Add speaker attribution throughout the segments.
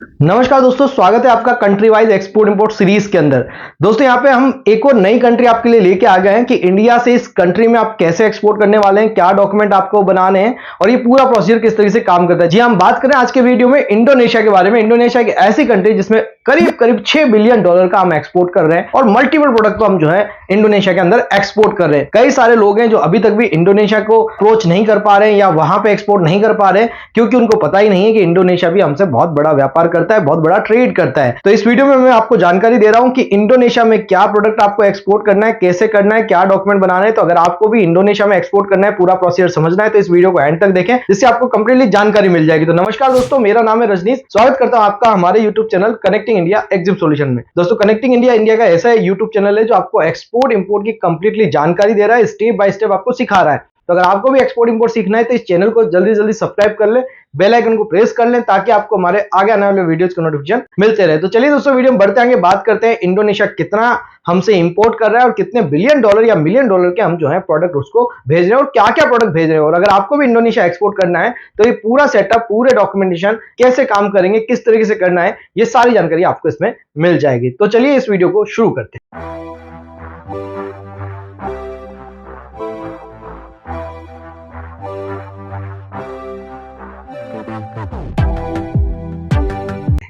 Speaker 1: नमस्कार दोस्तों, स्वागत है आपका country wise export import series के अंदर। दोस्तों यहाँ पे हम एक और नई कंट्री आपके लिए लेके आ गए हैं कि इंडिया से इस कंट्री में आप कैसे एक्सपोर्ट करने वाले हैं, क्या डॉक्यूमेंट आपको बनाने हैं और ये पूरा प्रोसीजर किस तरीके से काम करता है। जी हम बात करें आज के वीडियो में इंडोनेशिया के बारे में। इंडोनेशिया एक ऐसी कंट्री जिसमें करीब 6 बिलियन डॉलर का हम एक्सपोर्ट कर रहे हैं और मल्टीपल प्रोडक्ट को हम जो है इंडोनेशिया के अंदर एक्सपोर्ट कर रहे हैं। कई सारे लोग हैं जो अभी तक भी इंडोनेशिया को अप्रोच नहीं कर पा रहे हैं या वहां पे एक्सपोर्ट नहीं कर पा रहे हैं क्योंकि उनको पता ही नहीं है कि इंडोनेशिया भी हमसे बहुत बड़ा व्यापार करता है, बहुत बड़ा ट्रेड करता है। तो इस वीडियो में मैं आपको जानकारी दे रहा हूं कि इंडोनेशिया में क्या प्रोडक्ट आपको एक्सपोर्ट करना है, कैसे करना है, क्या डॉक्यूमेंट बनाना है। तो अगर आपको भी इंडोनेशिया में एक्सपोर्ट करना है, पूरा प्रोसीजर समझना है तो इस वीडियो को एंड तक देखें, जिससे आपको कंप्लीटली जानकारी मिल जाएगी। तो नमस्कार दोस्तों, मेरा नाम है रजनीश। स्वागत करता हूं आपका हमारे YouTube channel connecting India EXIM solution में। दोस्तों कनेक्टिंग इंडिया का ऐसा यूट्यूब चैनल है जो आपको एक्सपोर्ट इंपोर्ट की कंप्लीटली जानकारी दे रहा है, स्टेप बाय स्टेप आपको सिखा रहा है। तो अगर आपको भी एक्सपोर्ट इंपोर्ट सीखना है तो इस चैनल को जल्दी सब्सक्राइब कर ले, बेल आइकन को प्रेस कर लें ताकि आपको हमारे आगे आने वाले वीडियोस के नोटिफिकेशन मिलते रहे। तो चलिए दोस्तों वीडियो में बढ़ते आगे, बात करते हैं इंडोनेशिया कितना हमसे इंपोर्ट कर रहा है और कितने बिलियन डॉलर या मिलियन डॉलर के हम जो है प्रोडक्ट उसको भेज रहे हैं और क्या क्या प्रोडक्ट भेज रहे हैं। और अगर आपको भी इंडोनेशिया एक्सपोर्ट करना है तो ये पूरा सेटअप, पूरे डॉक्यूमेंटेशन कैसे काम करेंगे, किस तरीके से करना है, ये सारी जानकारी आपको इसमें मिल जाएगी। तो चलिए इस वीडियो को शुरू करते हैं।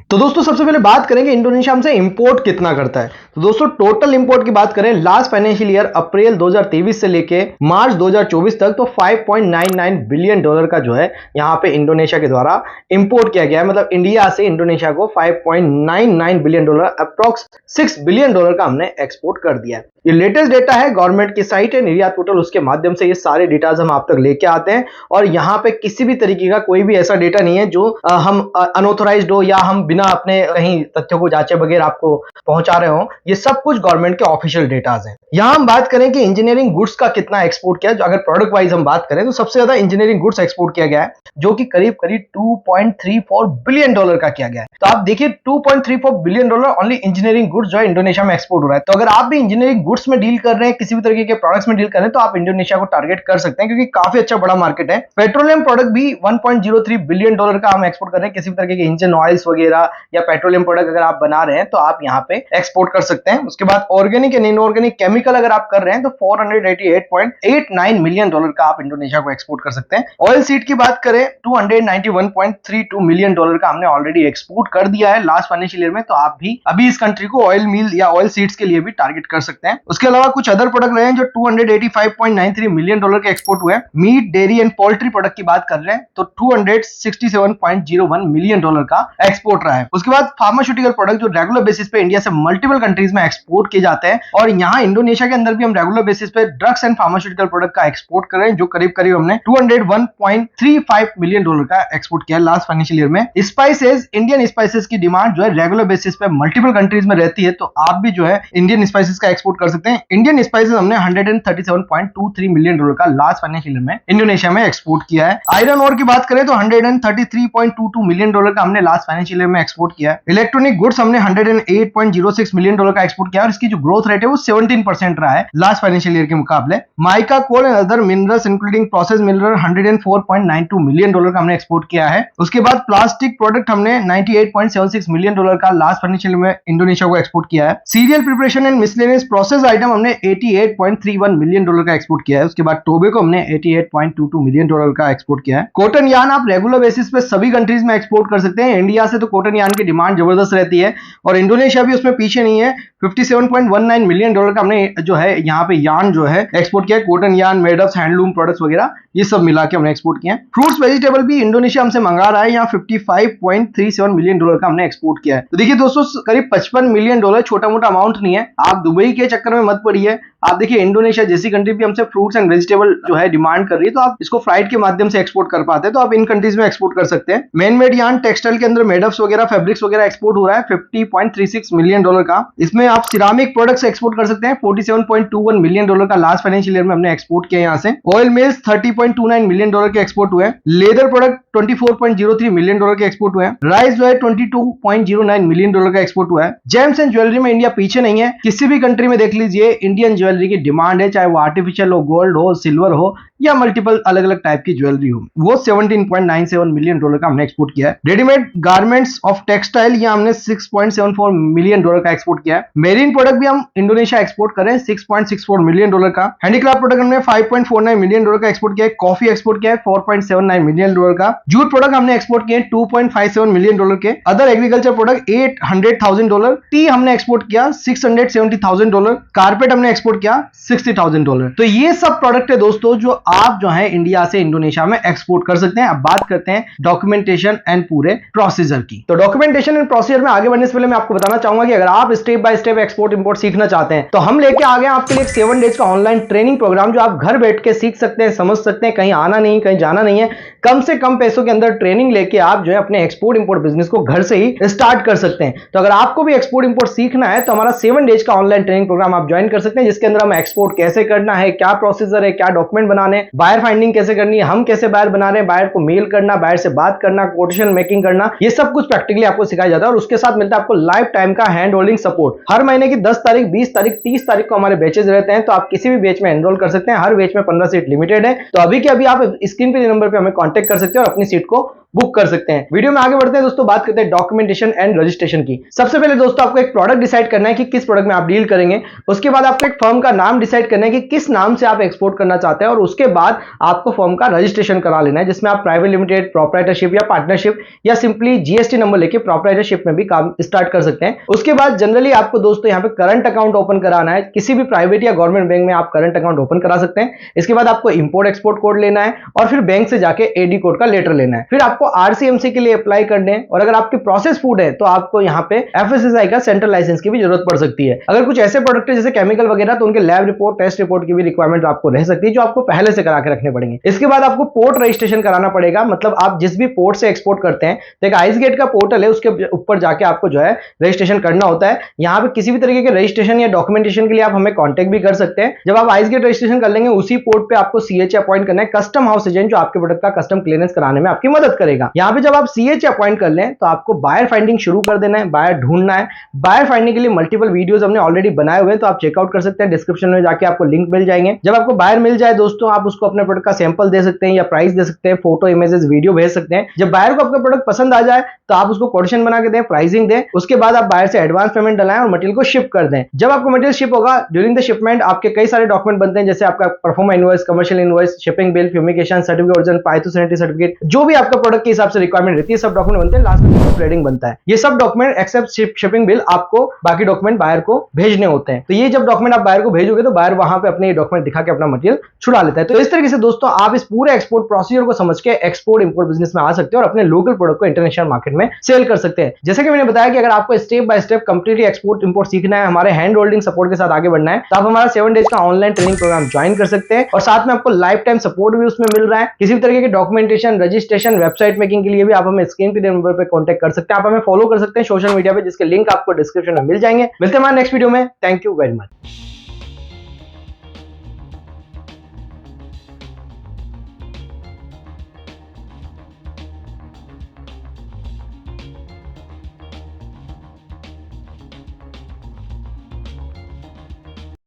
Speaker 1: तो दोस्तों सबसे पहले बात करेंगे इंडोनेशिया हमसे इंपोर्ट कितना करता है। तो दोस्तों टोटल इंपोर्ट की बात करें लास्ट फाइनेंशियल ईयर अप्रैल 2023 से लेके मार्च 2024 तक तो 5.99 बिलियन डॉलर का जो है यहाँ पे इंडोनेशिया के द्वारा इंपोर्ट किया गया है। मतलब इंडिया से इंडोनेशिया को 5.99 billion dollar, approx 6 billion dollar का हमने एक्सपोर्ट कर दिया है। ये लेटेस्ट डेटा है, गवर्नमेंट की साइट है निर्यात पोर्टल, उसके माध्यम से ये सारे डेटाज हम आप तक लेके आते हैं और यहाँ पे किसी भी तरीके का कोई भी ऐसा डेटा नहीं है जो हम अनऑथराइज्ड हो या हम बिना अपने कहीं तथ्यों को जांचे बगैर आपको पहुंचा रहे हो। ये सब कुछ गवर्नमेंट के ऑफिशियल डेटाज हैं। यहां हम बात करें कि इंजीनियरिंग गुड्स का कितना एक्सपोर्ट किया, जो अगर प्रोडक्ट वाइज हम बात करें तो सबसे ज्यादा इंजीनियरिंग गुड्स एक्सपोर्ट किया गया है जो कि करीब 2.34 बिलियन डॉलर का किया गया है। तो आप देखिए 2.34 billion dollar only engineering goods जो है इंडोनेशिया में एक्सपोर्ट हो रहा है। तो अगर आप भी इंजीनियरिंग गुड्स में डील कर रहे हैं, किसी भी तरीके के प्रोडक्ट्स में डील कर रहे हैं तो आप इंडोनेशिया को टारगेट कर सकते हैं क्योंकि काफी अच्छा बड़ा मार्केट है। पेट्रोलियम प्रोडक्ट भी 1.03 बिलियन डॉलर का हम एक्सपोर्ट कर रहे हैं। किसी भी तरीके के इंजन ऑयल्स वगैरह या पेट्रोलियम प्रोडक्ट अगर आप बना रहे हैं तो आप यहाँ पे एक्सपोर्ट कर सकते हैं। उसके बाद ऑर्गेनिक एंड इनऑर्गेनिक केमिकल अगर आप कर रहे हैं तो 488.89 मिलियन डॉलर का आप इंडोनेशिया को एक्सपोर्ट कर सकते हैं। ऑयल सीड की बात करें 291.32 मिलियन डॉलर का हमने ऑलरेडी एक्सपोर्ट कर दिया है लास्ट फाइनेंशियल ईयर में। तो आप भी अभी इस कंट्री को ऑयल मिल या ऑयल सीड्स के लिए भी टारगेट कर सकते हैं। उसके अलावा कुछ अदर प्रोडक्ट रहे हैं जो 285.93 मिलियन डॉलर के एक्सपोर्ट हुए। Meat, dairy and poultry product की बात कर रहे हैं तो 267.01 मिलियन डॉलर का एक्सपोर्ट रहा है। उसके बाद फार्मास्यूटिकल प्रोडक्ट जो रेगुलर बेसिस पे इंडिया से मल्टीपल कंट्रीज में एक्सपोर्ट किए जाते हैं और यहाँ इंडोनेशिया के अंदर भी हम रेगुलर बेसिस पे ड्रग्स एंड फार्मास्यूटिकल प्रोडक्ट का एक्सपोर्ट कर रहे हैं जो करीब हमने 201.35 मिलियन डॉलर का एक्सपोर्ट किया लास्ट फाइनेंशियल ईयर में। स्पाइसेस, इंडियन स्पाइसेस की डिमांड जो है रेगुलर बेसिस पे मल्टीपल कंट्रीज में रहती है तो आप भी जो है इंडियन स्पाइसेस का एक्सपोर्ट कर सकते हैं। इंडियन स्पाइसेस हमने 137.23 मिलियन डॉलर का लास्ट फाइनेंशियल ईयर में इंडोनेशिया में एक्सपोर्ट किया है। आयरन ओर की बात करें तो 133.22 मिलियन डॉलर का हमने लास्ट फाइनेंशियल ईयर में एक्सपोर्ट किया है। इलेक्ट्रॉनिक गुड्स हमने 108.06 मिलियन डॉलर का एक्सपोर्ट किया और इसकी जो ग्रोथ रेट है वो 17% रहा है लास्ट फाइनेंशियल ईयर के मुकाबले। Mica, coal and other minerals including process mineral 104.92 million dollar का हमने एक्सपोर्ट किया है। उसके बाद प्लास्टिक प्रोडक्ट हमने 98.76 मिलियन डॉलर का लास्ट फाइनेंशियल में इंडोनेशिया को एक्सपोर्ट किया है। Serial preparation and miscellaneous process item हमने 88.31 मिलियन डॉलर का एक्सपोर्ट किया है। उसके बाद टोबैको हमने 88.22 मिलियन डॉलर का एक्सपोर्ट किया है। कॉटन यार्न आप रेगुलर बेसिस पे सभी कंट्रीज में एक्सपोर्ट कर सकते हैं। इंडिया से तो कॉटन यार्न की डिमांड जबरदस्त रहती है और इंडोनेशिया भी उसमें पीछे नहीं है। 57.19 मिलियन डॉलर का हमने जो है यहाँ पे यार्न जो है एक्सपोर्ट किया है। Cotton yarn, made-ups, handloom products वगैरह ये सब मिला के हमने एक्सपोर्ट किया है। फ्रूट्स वेजिटेबल भी इंडोनेशिया हमसे मंगा रहा है, यहाँ 55.37 मिलियन डॉलर का हमने एक्सपोर्ट किया है। तो देखिए दोस्तों करीब 55 मिलियन डॉलर छोटा मोटा अमाउंट नहीं है। आप दुबई के चक्कर में मत पड़िए। आप देखिए इंडोनेशिया जैसी कंट्री भी हमसे फ्रूट्स एंड वेजिटेबल जो है डिमांड कर रही है तो आप इसको फ्लाइट के माध्यम से एक्सपोर्ट कर पाते हैं तो आप इन कंट्रीज में एक्सपोर्ट कर सकते हैं। मैन मेड यार्न, टेक्सटाइल के अंदर मेडअप्स वगैरह, फैब्रिक्स वगैरह एक्सपोर्ट हो रहा है 50.36 मिलियन डॉलर का। इसमें आप सिरामिक प्रोडक्ट्स एक्सपोर्ट कर सकते हैं। 47.21 मिलियन डॉलर का लास्ट फाइनेंशियल ईयर में हमने एक्सपोर्ट किया यहाँ से। ऑयल मिल्स 30.29 मिलियन डॉलर के एक्सपोर्ट हुए। लेदर प्रोडक्ट 24.03 मिलियन डॉलर के एक्सपोर्ट हुए। राइस जो है 22.09 मिलियन डॉलर का एक्सपोर्ट हुआ है। जेम्स एंड ज्वेलरी में इंडिया पीछे नहीं है। किसी भी कंट्री में देख लीजिए इंडियन ज्वेलरी की डिमांड है, चाहे वो आर्टिफिशियल हो, गोल्ड हो, सिल्वर हो या मल्टीपल अलग अलग टाइप की ज्वेलरी हो, वो $17.97 मिलियन का हमने एक्सपोर्ट किया है। रेडीमेड गारमेंट्स ऑफ टेक्सटाइल ये हमने $6.74 मिलियन का एक्सपोर्ट किया है। मेरीन प्रोडक्ट भी हम इंडोनेशिया एक्सपोर्ट करें $6.64 मिलियन का। हैंडीक्राफ्ट प्रोडक्ट हमने $5.49 मिलियन का एक्सपोर्ट किया है। कॉफी एक्सपोर्ट किया है $4.79 मिलियन का। जूट प्रोडक्ट हमने एक्सपोर्ट किए $2.57 मिलियन के। Other agriculture product $800,000। टी हमने एक्सपोर्ट किया $670,000। कारपेट हमने एक्सपोर्ट किया $60,000। तो ये सब प्रोडक्ट है दोस्तों जो आप जो है इंडिया से इंडोनेशिया में एक्सपोर्ट कर सकते हैं। अब बात करते हैं डॉक्यूमेंटेशन एंड पूरे प्रोसीजर की। तो डॉक्यूमेंटेशन एंड प्रोसीजर में आगे बढ़ने से पहले मैं आपको बताना चाहूंगा कि अगर आप step by step export import सीखना चाहते हैं तो हम लेके आ गए आपके लिए 7 डेज का ऑनलाइन ट्रेनिंग प्रोग्राम जो आप घर बैठ के सीख सकते हैं, समझ सकते हैं, कहीं आना नहीं, कहीं जाना नहीं है। कम से कम पैसों के अंदर ट्रेनिंग लेके आप जो है अपने एक्सपोर्ट इंपोर्ट बिजनेस को घर से ही स्टार्ट कर सकते हैं। तो अगर आपको भी एक्सपोर्ट इंपोर्ट सीखना है तो हमारा 7 डेज का ऑनलाइन ट्रेनिंग प्रोग्राम आप ज्वाइन कर सकते हैं, जिसके अंदर हम एक्सपोर्ट कैसे करना है, क्या प्रोसीजर है, क्या डॉक्यूमेंट बनाने, बायर फाइंडिंग कैसे करनी है, हम कैसे बायर बना रहे हैं, बायर को मेल करना, बायर से बात करना, कोटेशन मेकिंग करना, ये सब कुछ प्रैक्टिकली आपको सिखाया जाता है। और उसके साथ मिलता है आपको लाइफ टाइम का हैंड होल्डिंग सपोर्ट। हर महीने की 10 तारीख, 20 तारीख, 30 तारीख को हमारे बैचेज रहते हैं, तो आप किसी भी बैच में एनरोल कर सकते हैं। हर बैच में 15 सीट लिमिटेड है। तो अभी के अभी आप स्क्रीन पे नंबर पे हमें कांटेक्ट कर सकते हैं और अपनी सीट को बुक कर सकते हैं। वीडियो में आगे बढ़ते हैं दोस्तों, बात करते हैं डॉक्यूमेंटेशन एंड रजिस्ट्रेशन की। सबसे पहले दोस्तों आपको एक प्रोडक्ट डिसाइड करना है कि किस प्रोडक्ट में आप डील करेंगे। उसके बाद आपको एक फर्म का नाम डिसाइड करना है कि किस नाम से आप एक्सपोर्ट करना चाहते हैं, और उसके बाद आपको फर्म का रजिस्ट्रेशन करा लेना है, जिसमें आप प्राइवेट लिमिटेड, प्रोप्राइटरशिप या पार्टनरशिप या सिंपली जीएसटी नंबर लेके प्रोप्राइटरशिप में भी काम स्टार्ट कर सकते हैं। उसके बाद जनरली आपको दोस्तों यहाँ पे करंट अकाउंट ओपन कराना है। किसी भी प्राइवेट या गवर्नमेंट बैंक में आप करंट अकाउंट ओपन करा सकते हैं। इसके बाद आपको इंपोर्ट एक्सपोर्ट कोड लेना है और फिर बैंक से जाके एडी कोड का लेटर लेना है। फिर आपको आरसीएमसी के लिए अप्लाई करने हैं, और अगर आपके प्रोसेस फूड है तो आपको यहाँ पे एफएसएसआई का सेंट्रल लाइसेंस की भी जरूरत पड़ सकती है। अगर कुछ ऐसे प्रोडक्ट है जैसे केमिकल वगैरह तो उनके लैब रिपोर्ट, टेस्ट रिपोर्ट की भी रिक्वायरमेंट आपको रह सकती है, जो आपको पहले से करा के रखने पड़ेंगे। इसके बाद आपको पोर्ट रजिस्ट्रेशन कराना पड़ेगा। मतलब आप जिस भी पोर्ट से एक्सपोर्ट करते हैं, तो एक आइस गेट का पोर्टल है, उसके ऊपर जाके आपको जो है रजिस्ट्रेशन करना होता है। यहाँ पे किसी भी तरीके के रजिस्ट्रेशन या डॉक्यूमेंटेशन के लिए आप हमें कॉन्टेक्ट भी कर सकते हैं। जब आप आइस गेट रजिस्ट्रेशन कर लेंगे, उसी पोर्ट पे आपको सीएच अपॉइंट करना है, कस्टम हाउस एजेंट, जो आपके प्रोडक्ट का कस्टम क्लियरेंस कराने में आपकी मदद करेगा। यहाँ पे जब आप सीएच अपॉइंट कर लें तो आपको बायर फाइंडिंग शुरू कर देना है, बायर ढूंढना है। बायर फाइंडिंग के लिए मल्टीपल वीडियोस हमने ऑलरेडी बनाए हुए हैं, तो आप चेकआउट कर सकते हैं। डिस्क्रिप्शन में जाके आपको लिंक मिल जाएंगे। जब आपको बायर मिल जाए दोस्तों, आप उसको अपने प्रोडक्ट का सैंपल दे सकते हैं या प्राइस दे सकते हैं, फोटो, इमेजेस, वीडियो भेज सकते हैं। जब बायर को आपका प्रोडक्ट पसंद आ जाए तो आप उसको कोटेशन बना के दें, प्राइसिंग दें। उसके बाद आप बायर से एडवांस पेमेंट डलाएं और मटेरियल को शिप कर दें। जब आपको मटेरियल शिप होगा, ड्यूरिंग द शिपमेंट आपके कई सारे डॉक्यूमेंट बनते हैं, जैसे आपका proforma invoice, commercial invoice, shipping bill, fumigation certificate, original phytosanitary certificate, जो भी आपका प्रोडक्ट के हिसाब से रिक्वायरमेंट रहती है, सब डॉक्यूमेंट बनते हैं। लास्ट में ट्रेडिंग बनता है। ये सब डॉक्यूमेंट एक्सेप्ट शिपिंग बिल आपको बाकी डॉक्यूमेंट बायर को भेजने होते हैं। तो ये जब डॉक्यूमेंट आप बायर को भेजोगे तो बायर वहां पे अपने डॉक्यूमेंट दिखा के अपना मटेरियल छुड़ा लेता है। तो इस तरीके से दोस्तों आप इस पूरे एक्सपोर्ट प्रोसीजर को समझ के एक्सपोर्ट इंपोर्ट बिजनेस में आ सकते हैं और अपने लोकल प्रोडक्ट को इंटरनेशनल मार्केट में सेल कर सकते हैं। जैसे कि मैंने बताया कि अगर आपको step by step completely export import सीखना है, हमारे हैंड होल्डिंग सपोर्ट के साथ आगे बढ़ना है, तो आप हमारा 7 डेज का ऑनलाइन ट्रेनिंग प्रोग्राम ज्वाइन कर सकते हैं। और साथ में आपको लाइफ टाइम सपोर्ट भी उसमें मिल रहा है। किसी भी तरीके के डॉक्यूमेंटेशन, रजिस्ट्रेशन, वेबसाइट मेकिंग के लिए भी आप हमें स्क्रीन पे नंबर पे कांटेक्ट कर सकते हैं। आप हमें फॉलो कर सकते हैं सोशल मीडिया पे, जिसके लिंक आपको डिस्क्रिप्शन में मिल जाएंगे। मिलते हैं हमारे नेक्स्ट वीडियो में। Thank you very much.